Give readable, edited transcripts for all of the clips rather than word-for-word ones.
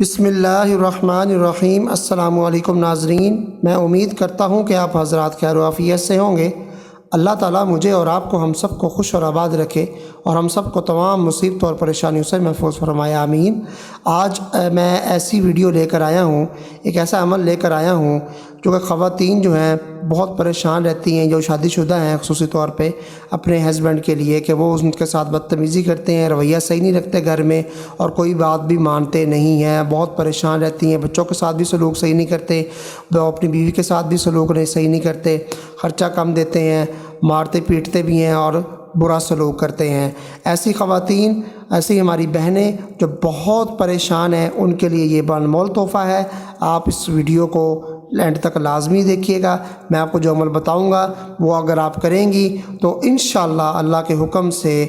بسم اللہ الرحمن الرحیم۔ السلام علیکم ناظرین، میں امید کرتا ہوں کہ آپ حضرات خیر و عافیت سے ہوں گے۔ اللہ تعالیٰ مجھے اور آپ کو ہم سب کو خوش اور آباد رکھے اور ہم سب کو تمام مصیبتوں اور پریشانیوں سے محفوظ فرمائے، آمین۔ آج میں ایسی ویڈیو لے کر آیا ہوں، ایک ایسا عمل لے کر آیا ہوں جو کہ خواتین جو ہیں بہت پریشان رہتی ہیں، جو شادی شدہ ہیں خصوصی طور پہ اپنے ہسبینڈ کے لیے، کہ وہ ان کے ساتھ بدتمیزی کرتے ہیں، رویہ صحیح نہیں رکھتے گھر میں اور کوئی بات بھی مانتے نہیں ہیں، بہت پریشان رہتی ہیں، بچوں کے ساتھ بھی سلوک صحیح نہیں کرتے، وہ اپنی بیوی کے ساتھ بھی سلوک صحیح نہیں کرتے، خرچہ کم دیتے ہیں، مارتے پیٹتے بھی ہیں اور برا سلوک کرتے ہیں۔ ایسی خواتین، ایسی ہماری بہنیں جو بہت پریشان ہیں، ان کے لیے یہ بانمول تحفہ ہے۔ آپ اس ویڈیو کو اینڈ تک لازمی دیکھیے گا۔ میں آپ کو جو عمل بتاؤں گا وہ اگر آپ کریں گی تو انشاءاللہ اللہ کے حکم سے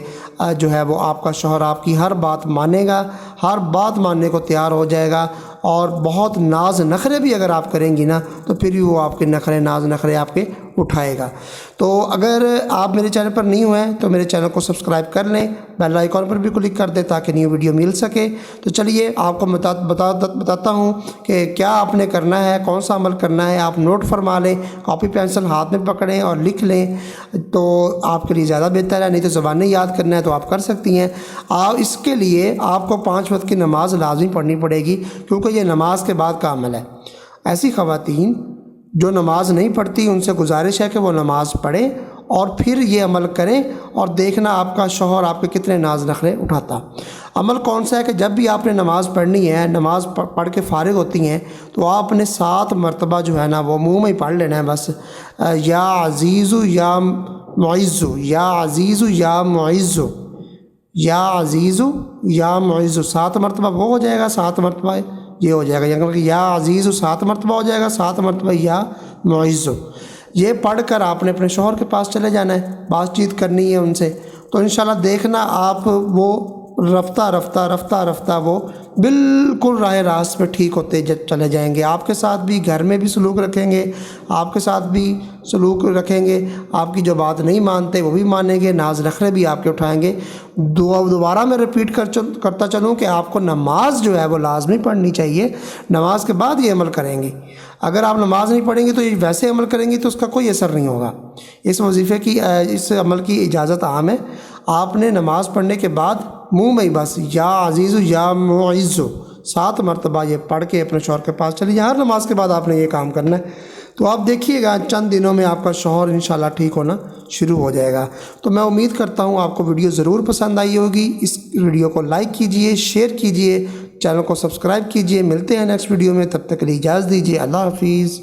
جو ہے وہ آپ کا شوہر آپ کی ہر بات مانے گا، ہر بات ماننے کو تیار ہو جائے گا، اور بہت ناز نخرے بھی اگر آپ کریں گی نا تو پھر بھی وہ آپ کے ناز نخرے آپ کے اٹھائے گا۔ تو اگر آپ میرے چینل پر نہیں ہوئے ہیں تو میرے چینل کو سبسکرائب کر لیں، بیل آئیکن پر بھی کلک کر دیں تاکہ نیو ویڈیو مل سکے۔ تو چلیے آپ کو بتاتا ہوں کہ کیا آپ نے کرنا ہے، کون سا عمل کرنا ہے۔ آپ نوٹ فرما لیں، کاپی پینسل ہاتھ میں پکڑیں اور لکھ لیں تو آپ کے لیے زیادہ بہتر ہے، نہیں تو زبانیں یاد کرنا ہے تو آپ کر سکتی ہیں۔ اس کے لیے آپ کو 5 وقت کی نماز لازمی پڑھنی پڑے گی، کیونکہ یہ نماز کے بعد کا عمل ہے۔ ایسی خواتین جو نماز نہیں پڑھتی ان سے گزارش ہے کہ وہ نماز پڑھیں اور پھر یہ عمل کریں، اور دیکھنا آپ کا شوہر آپ کے کتنے ناز نخرے اٹھاتا۔ عمل کون سا ہے کہ جب بھی آپ نے نماز پڑھنی ہے، نماز پڑھ کے فارغ ہوتی ہیں تو آپ نے 7 مرتبہ جو ہے نا وہ منہ میں ہی پڑھ لینا ہے بس، یا عزیز یا معز، یا عزیز یا معز، یا عزیز یا معز، 7 مرتبہ وہ ہو جائے گا، 7 مرتبہ یہ ہو جائے گا، یعنی کہ یا عزیز 7 مرتبہ ہو جائے گا، 7 مرتبہ یا معز۔ یہ پڑھ کر آپ نے اپنے شوہر کے پاس چلے جانا ہے، بات چیت کرنی ہے ان سے، تو انشاءاللہ دیکھنا آپ وہ رفتہ رفتہ وہ بالکل راہ راست پہ ٹھیک ہوتے چلے جائیں گے۔ آپ کے ساتھ بھی گھر میں بھی سلوک رکھیں گے، آپ کے ساتھ بھی سلوک رکھیں گے، آپ کی جو بات نہیں مانتے وہ بھی مانیں گے، ناز نخرے بھی آپ کے اٹھائیں گے۔ دوبارہ میں ریپیٹ کرتا چلوں کہ آپ کو نماز جو ہے وہ لازمی پڑھنی چاہیے، نماز کے بعد یہ عمل کریں گے۔ اگر آپ نماز نہیں پڑھیں گی تو یہ ویسے عمل کریں گی تو اس کا کوئی اثر نہیں ہوگا۔ اس وظیفے کی، اس عمل کی اجازت عام ہے۔ آپ نے نماز پڑھنے کے بعد منہ میں ہی بس یا عزیز یا معز 7 مرتبہ یہ پڑھ کے اپنے شوہر کے پاس چلی جائیں۔ ہر نماز کے بعد آپ نے یہ کام کرنا ہے، تو آپ دیکھیے گا چند دنوں میں آپ کا شوہر انشاءاللہ ٹھیک ہونا شروع ہو جائے گا۔ تو میں امید کرتا ہوں آپ کو ویڈیو ضرور پسند آئی ہوگی۔ اس ویڈیو کو لائک کیجئے، شیئر کیجئے، چینل کو سبسکرائب کیجئے۔ ملتے ہیں نیکسٹ ویڈیو میں، تب تک کے لیے اجازت دیجئے۔ اللہ حافظ۔